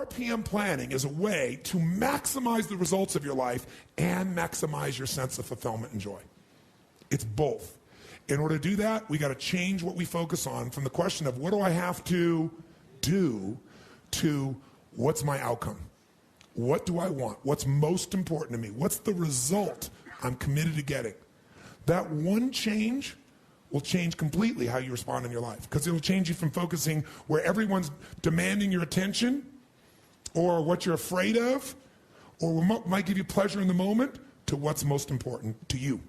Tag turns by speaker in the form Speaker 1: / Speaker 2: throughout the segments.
Speaker 1: RPM planning is a way to maximize the results of your life and maximize your sense of fulfillment and joy. It's both. In order to do that, we got to change what we focus on from the question of what do I have to do to what's my outcome? What do I want? What's most important to me? What's the result I'm committed to getting? That one change will change completely how you respond in your life, because it will change you from focusing where everyone's demanding your attention or what you're afraid of or what might give you pleasure in the moment to what's most important to you.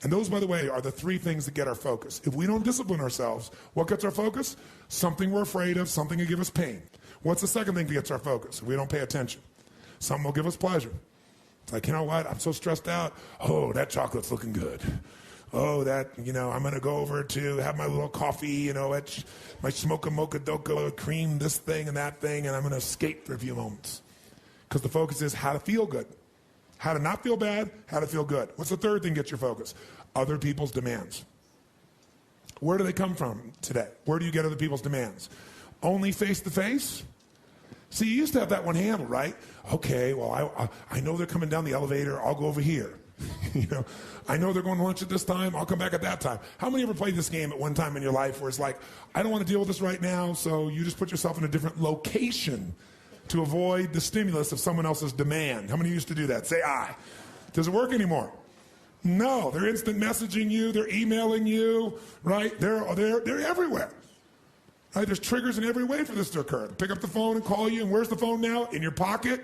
Speaker 1: And those, by the way, are the three things that get our focus. If we don't discipline ourselves, what gets our focus? Something we're afraid of, something will give us pain. What's the second thing that gets our focus? If we don't pay attention, something will give us pleasure. It's like, you know what, I'm so stressed out. Oh, that chocolate's looking good. Oh, that, I'm going to go over to have my little coffee, my smoke a mocha doka, cream this thing and that thing, and I'm going to escape for a few moments. Because the focus is how to feel good. How to not feel bad, how to feel good. What's the third thing that gets your focus? Other people's demands. Where do they come from today? Where do you get other people's demands? Only face-to-face? See, you used to have that one handled, right? Okay, well, I know they're coming down the elevator. I'll go over here. I know they're going to lunch at this time. I'll come back at that time. How many ever played this game at one time in your life where it's like, I don't want to deal with this right now, so you just put yourself in a different location to avoid the stimulus of someone else's demand? How many used to do that? Say aye. Does it work anymore? No. They're instant messaging you. They're emailing you, right? They're everywhere. Right? There's triggers in every way for this to occur. Pick up the phone and call you, and where's the phone now? In your pocket.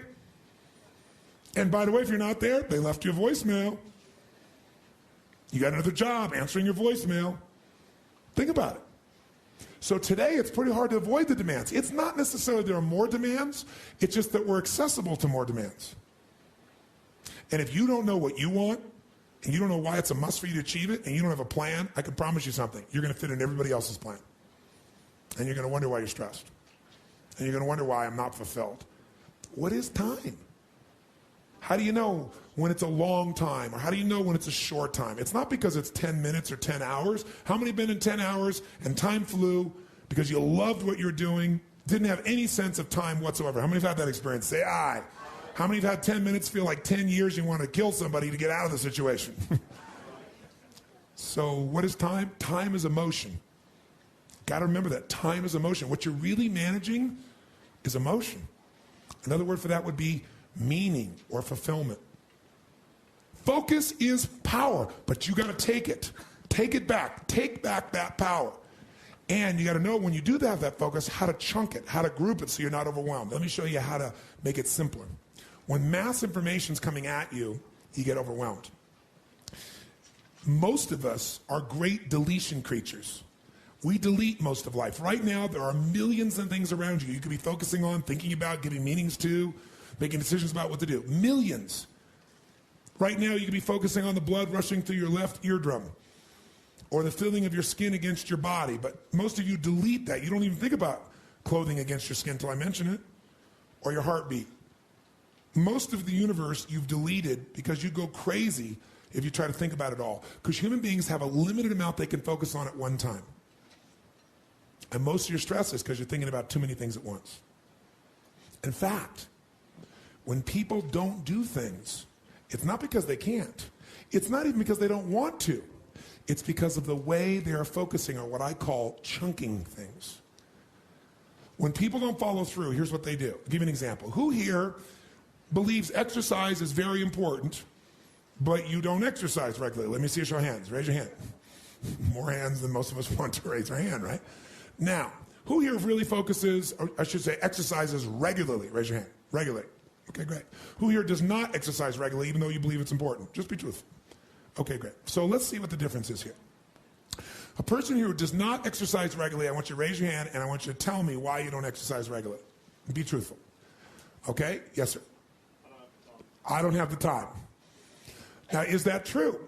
Speaker 1: And by the way, if you're not there, they left you a voicemail. You got another job answering your voicemail. Think about it. So today, it's pretty hard to avoid the demands. It's not necessarily there are more demands. It's just that we're accessible to more demands. And if you don't know what you want, and you don't know why it's a must for you to achieve it, and you don't have a plan, I can promise you something. You're going to fit in everybody else's plan. And you're going to wonder why you're stressed. And you're going to wonder why I'm not fulfilled. What is time? How do you know when it's a long time, or how do you know when it's a short time? It's not because it's 10 minutes or 10 hours. How many have been in 10 hours and time flew because you loved what you're doing, didn't have any sense of time whatsoever? How many have had that experience? Say aye. How many have had 10 minutes feel like 10 years you want to kill somebody to get out of the situation? So what is time? Time is emotion. Got to remember that. Time is emotion. What you're really managing is emotion. Another word for that would be meaning or fulfillment. Focus is power, but you got to take it. Take it back. Take back that power. And you got to know when you do have that focus, how to chunk it, how to group it so you're not overwhelmed. Let me show you how to make it simpler. When mass information is coming at you, you get overwhelmed. Most of us are great deletion creatures. We delete most of life. Right now, there are millions of things around you could be focusing on, thinking about, giving meanings to, making decisions about what to do. Millions. Right now, you could be focusing on the blood rushing through your left eardrum or the feeling of your skin against your body. But most of you delete that. You don't even think about clothing against your skin until I mention it, or your heartbeat. Most of the universe you've deleted because you go crazy if you try to think about it all. Because human beings have a limited amount they can focus on at one time. And most of your stress is because you're thinking about too many things at once. In fact, when people don't do things, it's not because they can't. It's not even because they don't want to. It's because of the way they are focusing on what I call chunking things. When people don't follow through, here's what they do. I'll give you an example. Who here believes exercise is very important, but you don't exercise regularly? Let me see a show of hands. Raise your hand. More hands than most of us want to raise our hand, right? Now, who here really focuses, or I should say exercises regularly? Raise your hand. Regularly. Okay, great. Who here does not exercise regularly even though you believe it's important? Just be truthful. Okay, great. So let's see what the difference is here. A person who does not exercise regularly, I want you to raise your hand and I want you to tell me why you don't exercise regularly. Be truthful. Okay? Yes, sir. I don't have the time. Now, is that true?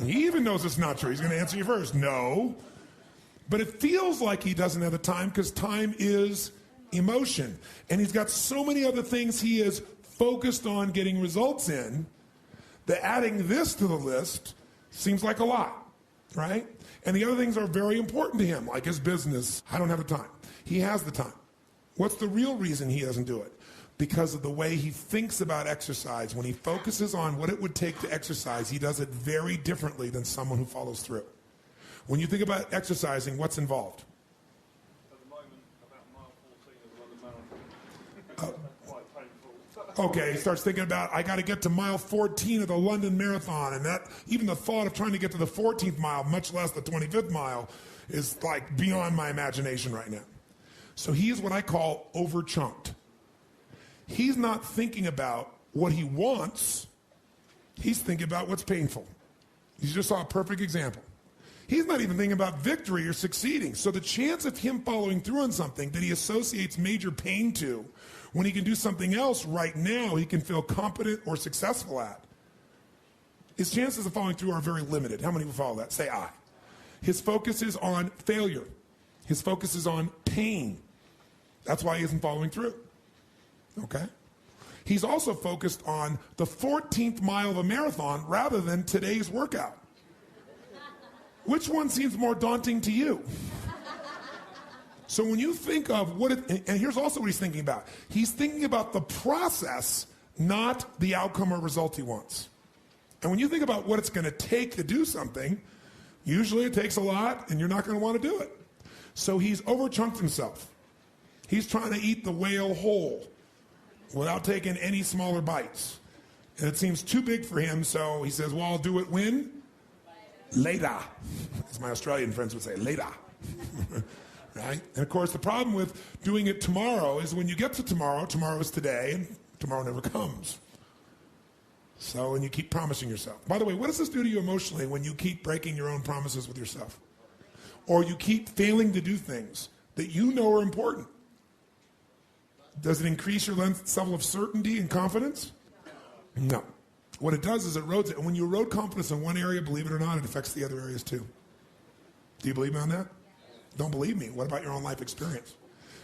Speaker 1: He even knows it's not true. He's going to answer you first. No. But it feels like he doesn't have the time because time is emotion. And he's got so many other things he is focused on getting results in that adding this to the list seems like a lot, right? And the other things are very important to him, like his business. I don't have the time. He has the time. What's the real reason he doesn't do it? Because of the way he thinks about exercise. When he focuses on what it would take to exercise, he does it very differently than someone who follows through. When you think about exercising, what's involved?
Speaker 2: At the moment, about mile 14 of the London Marathon. Quite painful.
Speaker 1: Okay, he starts thinking about, I got to get to mile 14 of the London Marathon, and that even the thought of trying to get to the 14th mile, much less the 25th mile, is like beyond my imagination right now. So he is what I call over-chunked. He's not thinking about what he wants. He's thinking about what's painful. You just saw a perfect example. He's not even thinking about victory or succeeding. So the chance of him following through on something that he associates major pain to, when he can do something else right now he can feel competent or successful at, his chances of following through are very limited. How many will follow that? Say I. His focus is on failure. His focus is on pain. That's why he isn't following through. Okay? He's also focused on the 14th mile of a marathon rather than today's workout. Which one seems more daunting to you? So when you think of and here's also what he's thinking about. He's thinking about the process, not the outcome or result he wants. And when you think about what it's going to take to do something, usually it takes a lot and you're not going to want to do it. So he's overchunked himself. He's trying to eat the whale whole without taking any smaller bites. And it seems too big for him, so he says, well, I'll do it when? Later. As my Australian friends would say, later. Right? And of course, the problem with doing it tomorrow is when you get to tomorrow, tomorrow is today, and tomorrow never comes. So, and you keep promising yourself. By the way, what does this do to you emotionally when you keep breaking your own promises with yourself? Or you keep failing to do things that you know are important? Does it increase your level of certainty and confidence? No. What it does is it erodes it. And when you erode confidence in one area, believe it or not, it affects the other areas too. Do you believe me on that? Don't believe me. What about your own life experience?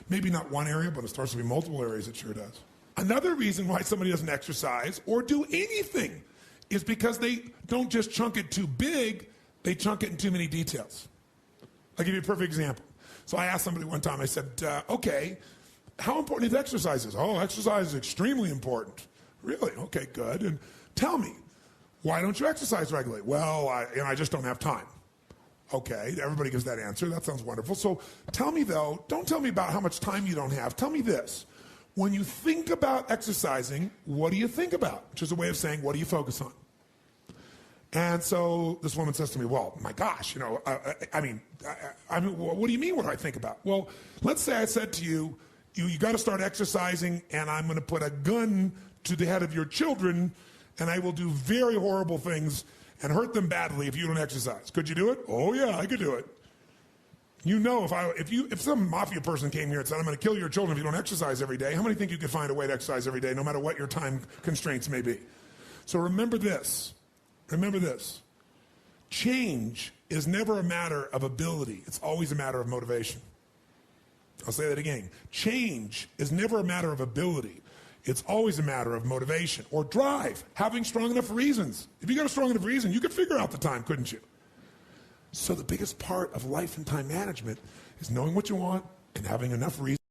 Speaker 1: Maybe not one area, but it starts to be multiple areas. It sure does. Another reason why somebody doesn't exercise or do anything is because they don't just chunk it too big, they chunk it in too many details. I'll give you a perfect example. So I asked somebody one time, I said, okay, how important is exercise? Oh, exercise is extremely important. Really? Okay, good. And tell me, why don't you exercise regularly? Well, I just don't have time. Okay, everybody gives that answer. That sounds wonderful. So tell me, though, don't tell me about how much time you don't have. Tell me this. When you think about exercising, what do you think about? Which is a way of saying, what do you focus on? And so this woman says to me, well, my gosh, I mean, what do you mean, what do I think about? Well, let's say I said to you, you got to start exercising, and I'm going to put a gun to the head of your children, and I will do very horrible things and hurt them badly if you don't exercise. Could you do it? Oh, yeah, I could do it. You know, if some mafia person came here and said, I'm going to kill your children if you don't exercise every day, how many think you could find a way to exercise every day, no matter what your time constraints may be? So remember this. Remember this. Change is never a matter of ability. It's always a matter of motivation. I'll say that again. Change is never a matter of ability. It's always a matter of motivation or drive, having strong enough reasons. If you got a strong enough reason, you could figure out the time, couldn't you? So the biggest part of life and time management is knowing what you want and having enough reason.